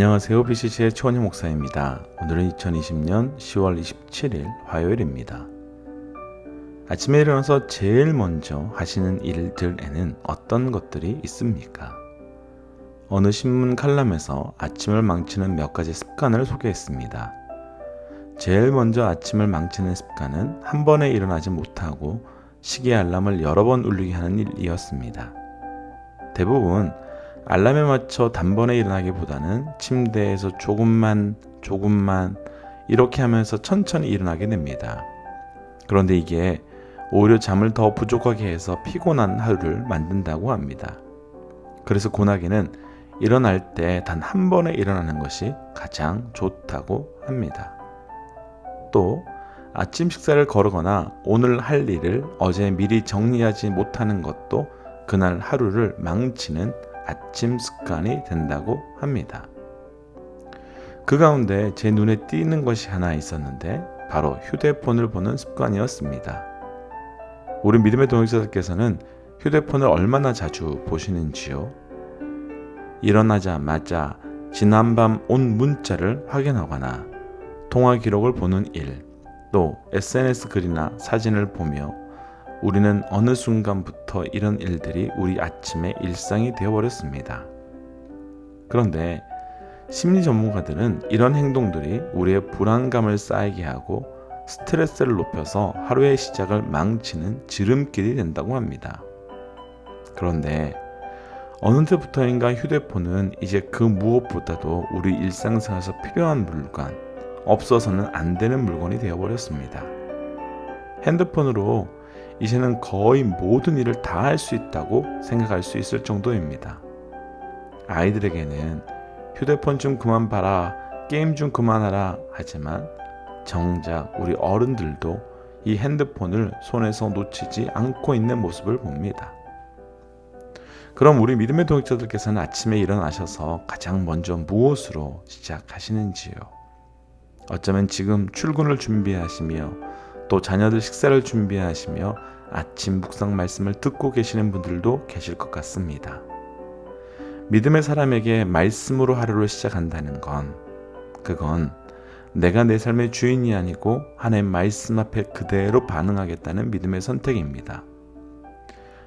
안녕하세요. BCC의 최원희 목사입니다. 오늘은 2020년 10월 27일 화요일입니다. 아침에 일어나서 제일 먼저 하시는 일들에는 어떤 것들이 있습니까? 어느 신문 칼럼에서 아침을 망치는 몇 가지 습관을 소개했습니다. 제일 먼저 아침을 망치는 습관은 한 번에 일어나지 못하고 시계 알람을 여러 번 울리게 하는 일이었습니다. 대부분 알람에 맞춰 단번에 일어나기보다는 침대에서 조금만 이렇게 하면서 천천히 일어나게 됩니다. 그런데 이게 오히려 잠을 더 부족하게 해서 피곤한 하루를 만든다고 합니다. 그래서 고나기는 일어날 때 단 한 번에 일어나는 것이 가장 좋다고 합니다. 또 아침 식사를 거르거나 오늘 할 일을 어제 미리 정리하지 못하는 것도 그날 하루를 망치는 아침 습관이 된다고 합니다. 그 가운데 제 눈에 띄는 것이 하나 있었는데 바로 휴대폰을 보는 습관이었습니다. 우리 믿음의 동역자들께서는 휴대폰을 얼마나 자주 보시는지요? 일어나자마자 지난밤 온 문자를 확인하거나 통화 기록을 보는 일, 또 SNS 글이나 사진을 보며 우리는 어느 순간부터 이런 일들이 우리 아침의 일상이 되어버렸습니다. 그런데 심리 전문가들은 이런 행동들이 우리의 불안감을 쌓이게 하고 스트레스를 높여서 하루의 시작을 망치는 지름길이 된다고 합니다. 그런데 어느 때부터인가 휴대폰은 이제 그 무엇보다도 우리 일상생활에서 필요한 물건, 없어서는 안 되는 물건이 되어버렸습니다. 핸드폰으로 이제는 거의 모든 일을 다 할 수 있다고 생각할 수 있을 정도입니다. 아이들에게는 휴대폰 좀 그만 봐라, 게임 좀 그만하라 하지만 정작 우리 어른들도 이 핸드폰을 손에서 놓치지 않고 있는 모습을 봅니다. 그럼 우리 믿음의 동역자들께서는 아침에 일어나셔서 가장 먼저 무엇으로 시작하시는지요? 어쩌면 지금 출근을 준비하시며 또 자녀들 식사를 준비하시며 아침 묵상 말씀을 듣고 계시는 분들도 계실 것 같습니다. 믿음의 사람에게 말씀으로 하루를 시작한다는 그건 내가 내 삶의 주인이 아니고 하나님 말씀 앞에 그대로 반응하겠다는 믿음의 선택입니다.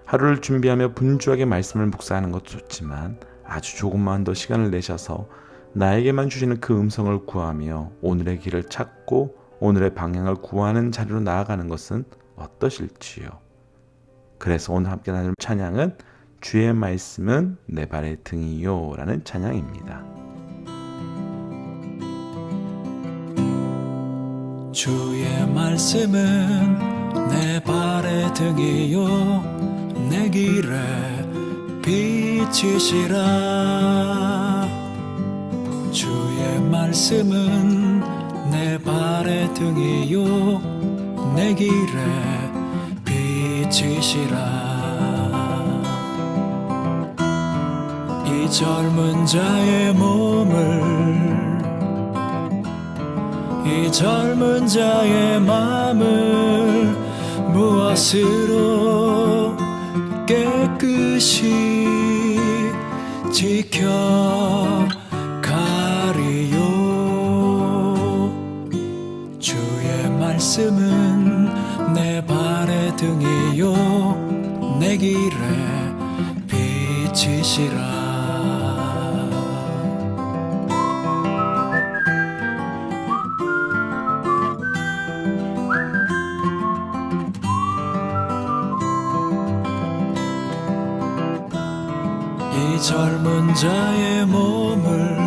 하루를 준비하며 분주하게 말씀을 묵상하는 것도 좋지만 아주 조금만 더 시간을 내셔서 나에게만 주시는 그 음성을 구하며 오늘의 길을 찾고 오늘의 방향을 구하는 자리로 나아가는 것은 어떠실지요? 그래서 오늘 함께 나눌 찬양은 주의 말씀은 내 발의 등이요 라는 찬양입니다. 주의 말씀은 내 발의 등이요 내 길에 빛이시라. 주의 말씀은 내 발의 등이요 내 길에 빛이시라. 이 젊은 자의 몸을 이 젊은 자의 마음을 무엇으로 깨끗이 지켜가리요. 주의 말씀은 내 발의 등이요 내 길에 빛이시라. 이 젊은 자의 몸을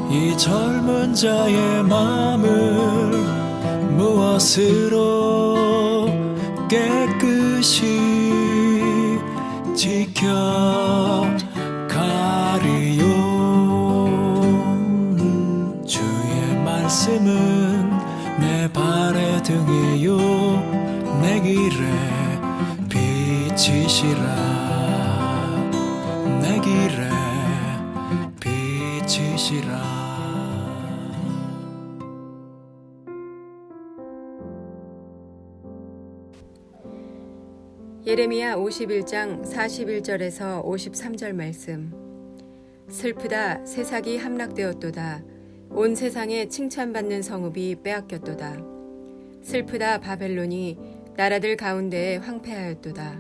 이 젊은 자의 마음을 무엇으로 깨끗이 지켜가리요. 주의 말씀은 내 발의 등이요 내 길에 빛이시라. 내 길에 빛이시라. 예레미야 51장 41절에서 53절 말씀. 슬프다 세상이 함락되었도다. 온 세상에 칭찬받는 성읍이 빼앗겼도다. 슬프다 바벨론이 나라들 가운데에 황폐하였도다.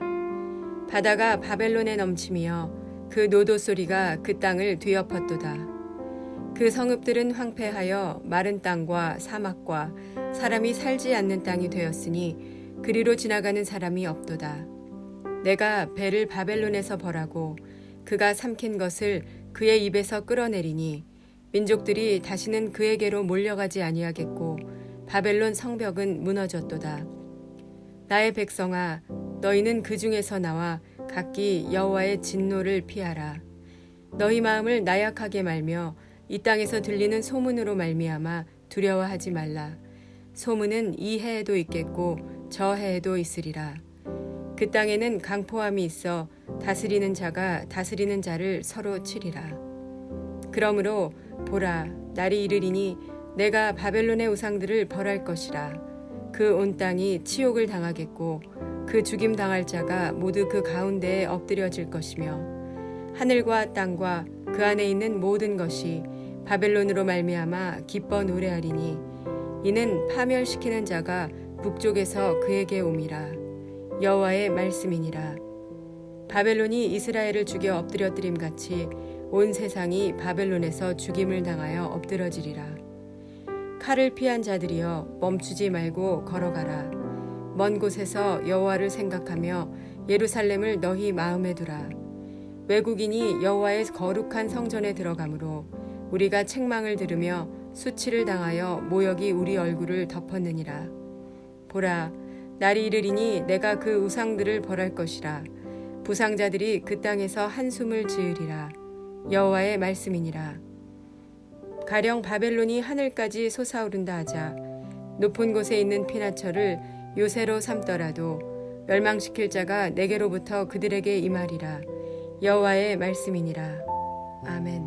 바다가 바벨론에 넘치며 그 노도 소리가 그 땅을 뒤엎었도다. 그 성읍들은 황폐하여 마른 땅과 사막과 사람이 살지 않는 땅이 되었으니 그리로 지나가는 사람이 없도다. 내가 배를 바벨론에서 벌하고 그가 삼킨 것을 그의 입에서 끌어내리니 민족들이 다시는 그에게로 몰려가지 아니하겠고 바벨론 성벽은 무너졌도다. 나의 백성아, 너희는 그 중에서 나와 각기 여호와의 진노를 피하라. 너희 마음을 나약하게 말며 이 땅에서 들리는 소문으로 말미암아 두려워하지 말라. 소문은 이 해에도 있겠고 저 해에도 있으리라. 그 땅에는 강포함이 있어 다스리는 자가 다스리는 자를 서로 치리라. 그러므로 보라, 날이 이르리니 내가 바벨론의 우상들을 벌할 것이라. 그 온 땅이 치욕을 당하겠고 그 죽임 당할 자가 모두 그 가운데에 엎드려질 것이며 하늘과 땅과 그 안에 있는 모든 것이 바벨론으로 말미암아 기뻐 노래하리니 이는 파멸시키는 자가 북쪽에서 그에게 옴이라. 여호와의 말씀이니라. 바벨론이 이스라엘을 죽여 엎드려뜨림 같이 온 세상이 바벨론에서 죽임을 당하여 엎드러지리라. 칼을 피한 자들이여 멈추지 말고 걸어가라. 먼 곳에서 여호와를 생각하며 예루살렘을 너희 마음에 두라. 외국인이 여호와의 거룩한 성전에 들어가므로 우리가 책망을 들으며 수치를 당하여 모욕이 우리 얼굴을 덮었느니라. 보라, 날이 이르리니 내가 그 우상들을 벌할 것이라. 부상자들이 그 땅에서 한숨을 지으리라. 여호와의 말씀이니라. 가령 바벨론이 하늘까지 솟아오른다 하자 높은 곳에 있는 피나처를 요새로 삼더라도 멸망시킬 자가 내게로부터 그들에게 임하리라. 여호와의 말씀이니라. 아멘.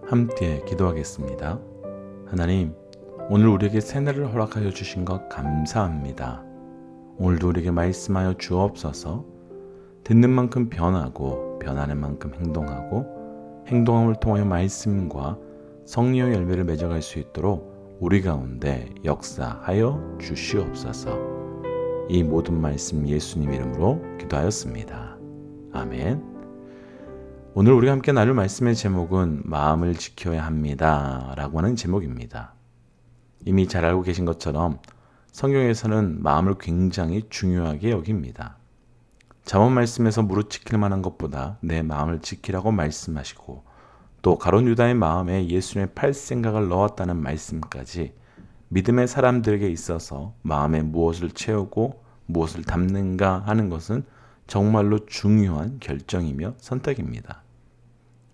함께 기도하겠습니다. 하나님, 오늘 우리에게 새날을 허락하여 주신 것 감사합니다. 오늘도 우리에게 말씀하여 주옵소서. 듣는 만큼 변하고 변하는 만큼 행동하고 행동함을 통하여 말씀과 성령의 열매를 맺어갈 수 있도록 우리 가운데 역사하여 주시옵소서. 이 모든 말씀 예수님 이름으로 기도하였습니다. 아멘. 오늘 우리가 함께 나눌 말씀의 제목은 마음을 지켜야 합니다 라고 하는 제목입니다. 이미 잘 알고 계신 것처럼 성경에서는 마음을 굉장히 중요하게 여깁니다. 잠언 말씀에서 무릇 지킬 만한 것보다 내 마음을 지키라고 말씀하시고 또 가룟 유다의 마음에 예수님의 팔 생각을 넣었다는 말씀까지 믿음의 사람들에게 있어서 마음에 무엇을 채우고 무엇을 담는가 하는 것은 정말로 중요한 결정이며 선택입니다.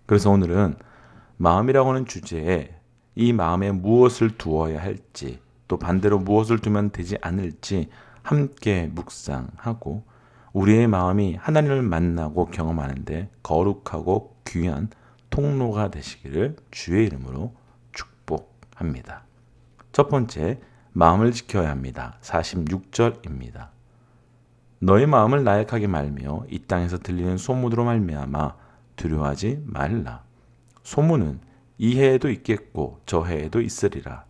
그래서 오늘은 마음이라고 하는 주제에 이 마음에 무엇을 두어야 할지 또 반대로 무엇을 두면 되지 않을지 함께 묵상하고 우리의 마음이 하나님을 만나고 경험하는데 거룩하고 귀한 통로가 되시기를 주의 이름으로 축복합니다. 첫 번째, 마음을 지켜야 합니다. 46절입니다. 너의 마음을 나약하게 말며 이 땅에서 들리는 소문으로 말미암아 두려워하지 말라. 소문은 이 해에도 있겠고 저 해에도 있으리라.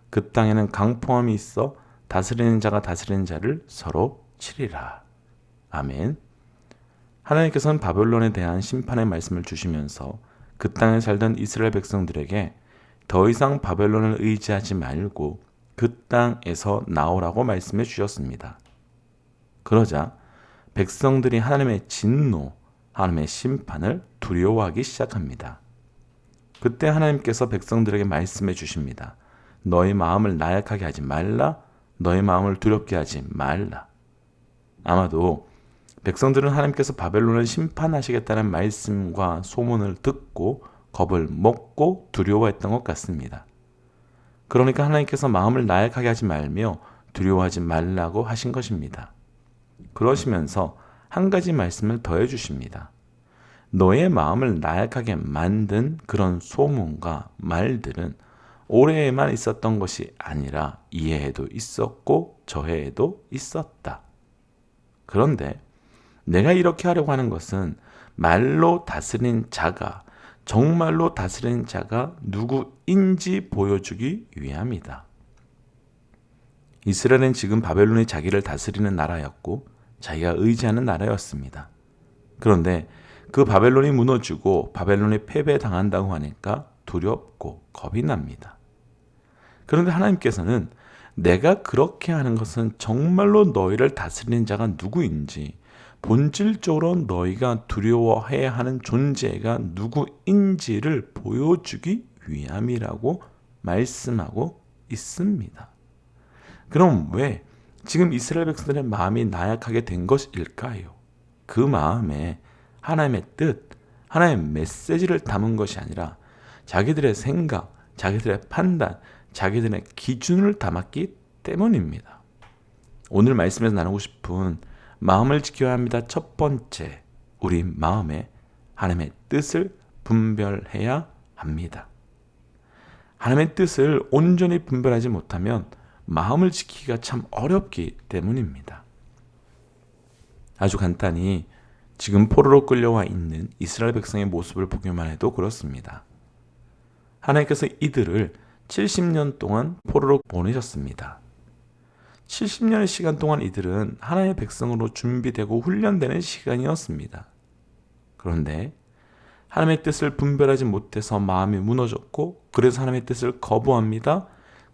그 땅에는 강포함이 있어 다스리는 자가 다스리는 자를 서로 치리라. 아멘. 하나님께서는 바벨론에 대한 심판의 말씀을 주시면서 그 땅에 살던 이스라엘 백성들에게 더 이상 바벨론을 의지하지 말고 그 땅에서 나오라고 말씀해 주셨습니다. 그러자 백성들이 하나님의 진노, 하나님의 심판을 두려워하기 시작합니다. 그때 하나님께서 백성들에게 말씀해 주십니다. 너의 마음을 나약하게 하지 말라. 너의 마음을 두렵게 하지 말라. 아마도 백성들은 하나님께서 바벨론을 심판하시겠다는 말씀과 소문을 듣고 겁을 먹고 두려워했던 것 같습니다. 그러니까 하나님께서 마음을 나약하게 하지 말며 두려워하지 말라고 하신 것입니다. 그러시면서 한 가지 말씀을 더해 주십니다. 너의 마음을 나약하게 만든 그런 소문과 말들은 올해에만 있었던 것이 아니라 이 해에도 있었고 저 해에도 있었다. 그런데 내가 이렇게 하려고 하는 것은 말로 다스린 자가, 정말로 다스린 자가 누구인지 보여주기 위함이다. 이스라엘은 지금 바벨론이 자기를 다스리는 나라였고 자기가 의지하는 나라였습니다. 그런데 그 바벨론이 무너지고 바벨론이 패배당한다고 하니까 두렵고 겁이 납니다. 그런데 하나님께서는 내가 그렇게 하는 것은 정말로 너희를 다스리는 자가 누구인지, 본질적으로 너희가 두려워해야 하는 존재가 누구인지를 보여주기 위함이라고 말씀하고 있습니다. 그럼 왜 지금 이스라엘 백성들의 마음이 나약하게 된 것일까요? 그 마음에 하나님의 뜻, 하나님의 메시지를 담은 것이 아니라 자기들의 생각, 자기들의 판단, 자기들의 기준을 담았기 때문입니다. 오늘 말씀에서 나누고 싶은 마음을 지켜야 합니다. 첫 번째, 우리 마음에 하나님의 뜻을 분별해야 합니다. 하나님의 뜻을 온전히 분별하지 못하면 마음을 지키기가 참 어렵기 때문입니다. 아주 간단히 지금 포로로 끌려와 있는 이스라엘 백성의 모습을 보기만 해도 그렇습니다. 하나님께서 이들을 70년 동안 포로로 보내셨습니다. 70년의 시간 동안 이들은 하나님의 백성으로 준비되고 훈련되는 시간이었습니다. 그런데 하나님의 뜻을 분별하지 못해서 마음이 무너졌고, 그래서 하나님의 뜻을 거부합니다.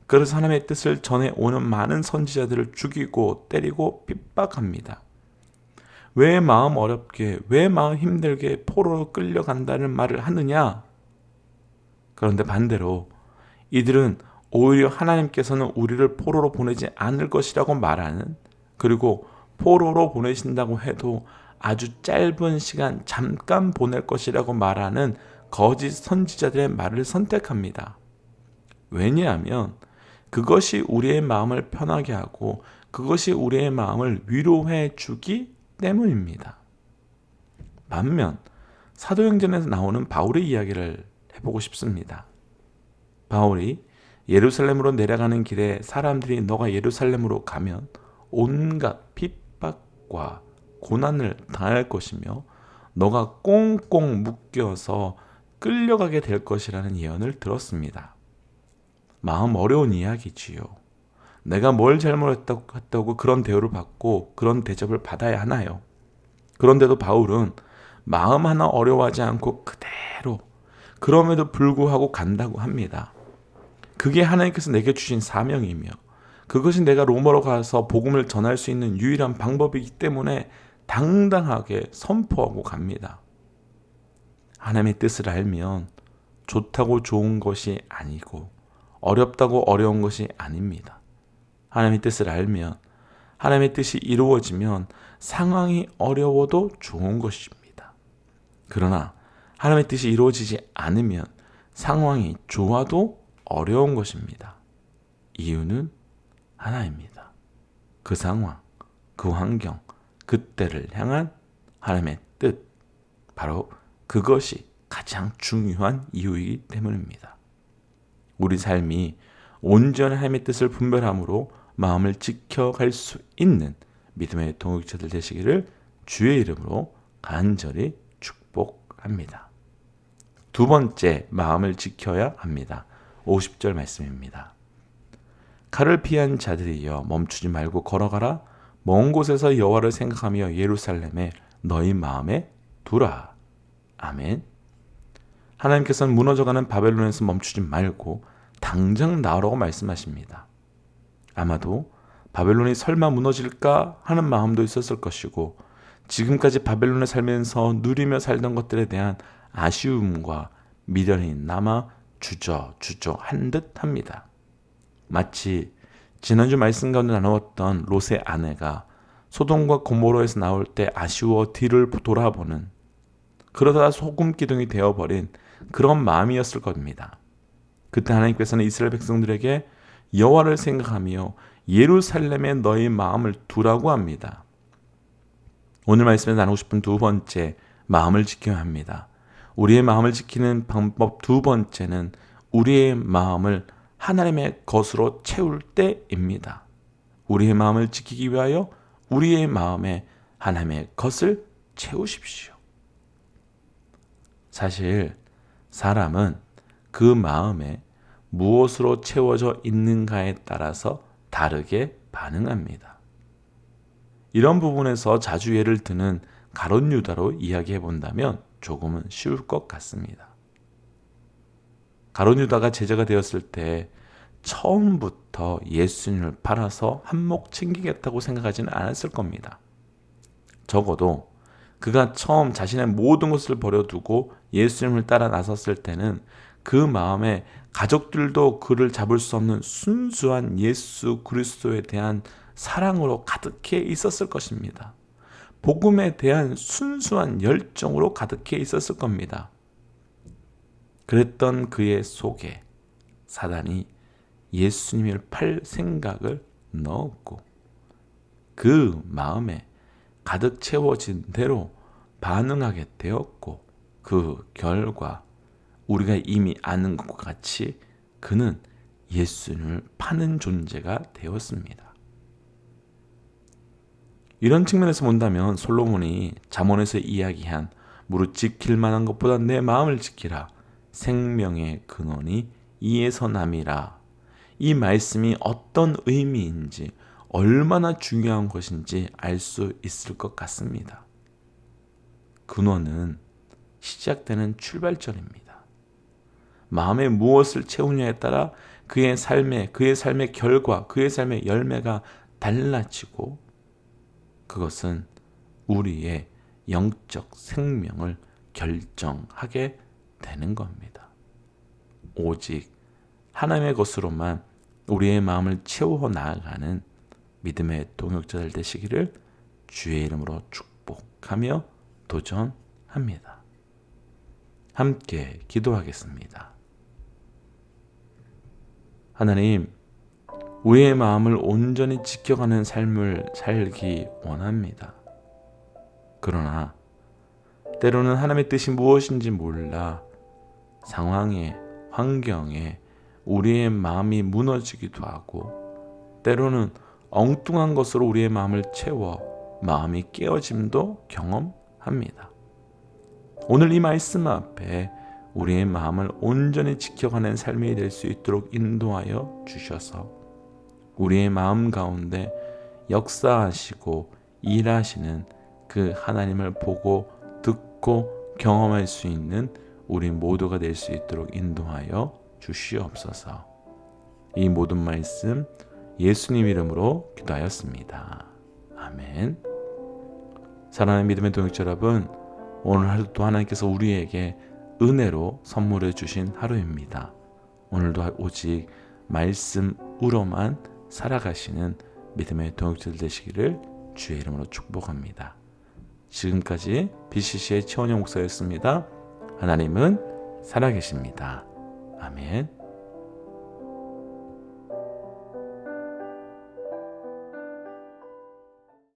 그래서 하나님의 뜻을 전해오는 많은 선지자들을 죽이고 때리고 핍박합니다. 왜 마음 어렵게, 왜 마음 힘들게 포로로 끌려간다는 말을 하느냐? 그런데 반대로 이들은 오히려 하나님께서는 우리를 포로로 보내지 않을 것이라고 말하는, 그리고 포로로 보내신다고 해도 아주 짧은 시간 잠깐 보낼 것이라고 말하는 거짓 선지자들의 말을 선택합니다. 왜냐하면 그것이 우리의 마음을 편하게 하고 그것이 우리의 마음을 위로해 주기 때문입니다. 반면 사도행전에서 나오는 바울의 이야기를 해보고 싶습니다. 바울이 예루살렘으로 내려가는 길에 사람들이 너가 예루살렘으로 가면 온갖 핍박과 고난을 당할 것이며 너가 꽁꽁 묶여서 끌려가게 될 것이라는 예언을 들었습니다. 마음 어려운 이야기지요. 내가 뭘 잘못했다고 그런 대우를 받고 그런 대접을 받아야 하나요? 그런데도 바울은 마음 하나 어려워하지 않고 그대로, 그럼에도 불구하고 간다고 합니다. 그게 하나님께서 내게 주신 사명이며 그것이 내가 로마로 가서 복음을 전할 수 있는 유일한 방법이기 때문에 당당하게 선포하고 갑니다. 하나님의 뜻을 알면 좋다고 좋은 것이 아니고 어렵다고 어려운 것이 아닙니다. 하나님의 뜻을 알면, 하나님의 뜻이 이루어지면 상황이 어려워도 좋은 것입니다. 그러나 하나님의 뜻이 이루어지지 않으면 상황이 좋아도 어려운 것입니다. 이유는 하나입니다. 그 상황, 그 환경, 그때를 향한 하나님의 뜻, 바로 그것이 가장 중요한 이유이기 때문입니다. 우리 삶이 온전히 하나님의 뜻을 분별함으로 마음을 지켜갈 수 있는 믿음의 동역자들 되시기를 주의 이름으로 간절히 축복합니다. 두 번째, 마음을 지켜야 합니다. 50절 말씀입니다. 칼을 피한 자들이여 멈추지 말고 걸어가라. 먼 곳에서 여호와를 생각하며 예루살렘에 너희 마음에 두라. 아멘. 하나님께서는 무너져가는 바벨론에서 멈추지 말고 당장 나오라고 말씀하십니다. 아마도 바벨론이 설마 무너질까 하는 마음도 있었을 것이고, 지금까지 바벨론에 살면서 누리며 살던 것들에 대한 아쉬움과 미련이 남아 주저한 듯 합니다. 마치 지난주 말씀 가운데 나누었던 롯의 아내가 소돔과 고모로에서 나올 때 아쉬워 뒤를 돌아보는, 그러다 소금 기둥이 되어버린 그런 마음이었을 겁니다. 그때 하나님께서는 이스라엘 백성들에게 여호와를 생각하며 예루살렘에 너희 마음을 두라고 합니다. 오늘 말씀에 나누고 싶은 두 번째, 마음을 지켜야 합니다. 우리의 마음을 지키는 방법 두 번째는 우리의 마음을 하나님의 것으로 채울 때입니다. 우리의 마음을 지키기 위하여 우리의 마음에 하나님의 것을 채우십시오. 사실 사람은 그 마음에 무엇으로 채워져 있는가에 따라서 다르게 반응합니다. 이런 부분에서 자주 예를 드는 가룟 유다로 이야기해 본다면 조금은 쉬울 것 같습니다. 가룟 유다가 제자가 되었을 때 처음부터 예수님을 팔아서 한몫 챙기겠다고 생각하지는 않았을 겁니다. 적어도 그가 처음 자신의 모든 것을 버려두고 예수님을 따라 나섰을 때는 그 마음에 가족들도 그를 잡을 수 없는 순수한 예수 그리스도에 대한 사랑으로 가득해 있었을 것입니다. 복음에 대한 순수한 열정으로 가득해 있었을 겁니다. 그랬던 그의 속에 사단이 예수님을 팔 생각을 넣었고 그 마음에 가득 채워진 대로 반응하게 되었고 그 결과 우리가 이미 아는 것과 같이 그는 예수님을 파는 존재가 되었습니다. 이런 측면에서 본다면 솔로몬이 잠언에서 이야기한 무릇 지킬 만한 것보다 내 마음을 지키라 생명의 근원이 이에서 남이라 이 말씀이 어떤 의미인지 얼마나 중요한 것인지 알 수 있을 것 같습니다. 근원은 시작되는 출발점입니다. 마음에 무엇을 채우냐에 따라 그의 삶의 결과, 그의 삶의 열매가 달라지고 그것은 우리의 영적 생명을 결정하게 되는 겁니다. 오직 하나님의 것으로만 우리의 마음을 채워 나아가는 믿음의 동역자들 되시기를 주의 이름으로 축복하며 도전합니다. 함께 기도하겠습니다. 하나님, 우리의 마음을 온전히 지켜가는 삶을 살기 원합니다. 그러나 때로는 하나님의 뜻이 무엇인지 몰라 상황에, 환경에 우리의 마음이 무너지기도 하고 때로는 엉뚱한 것으로 우리의 마음을 채워 마음이 깨어짐도 경험합니다. 오늘 이 말씀 앞에 우리의 마음을 온전히 지켜가는 삶이 될 수 있도록 인도하여 주셔서 우리의 마음 가운데 역사하시고 일하시는 그 하나님을 보고 듣고 경험할 수 있는 우리 모두가 될 수 있도록 인도하여 주시옵소서. 이 모든 말씀 예수님 이름으로 기도하였습니다. 아멘. 사랑하는 믿음의 동역자 여러분, 오늘 하루도 하나님께서 우리에게 은혜로 선물해 주신 하루입니다. 오늘도 오직 말씀으로만 살아가시는 믿음의 동역자들 되시기를 주의 이름으로 축복합니다. 지금까지 BCC의 최원영 목사였습니다. 하나님은 살아계십니다. 아멘.